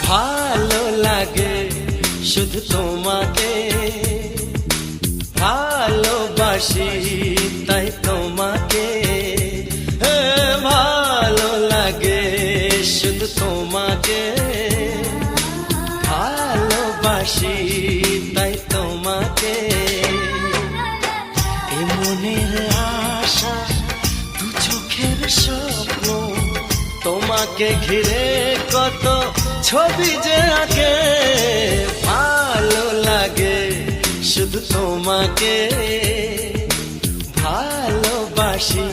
ভালো লাগে শুধু তোমাকে, ভালোবাসি তাই তোমাকে। ভালো লাগে শুধু তোমাকে, ভালোবাসি তাই তোমাকে। এ মনের আশা দু চোখের স্বপ্ন, তোমাকে ঘিরে কত ছবি যে আঁকে। ভালো লাগে শুধু তোমাকে, ভালোবাসি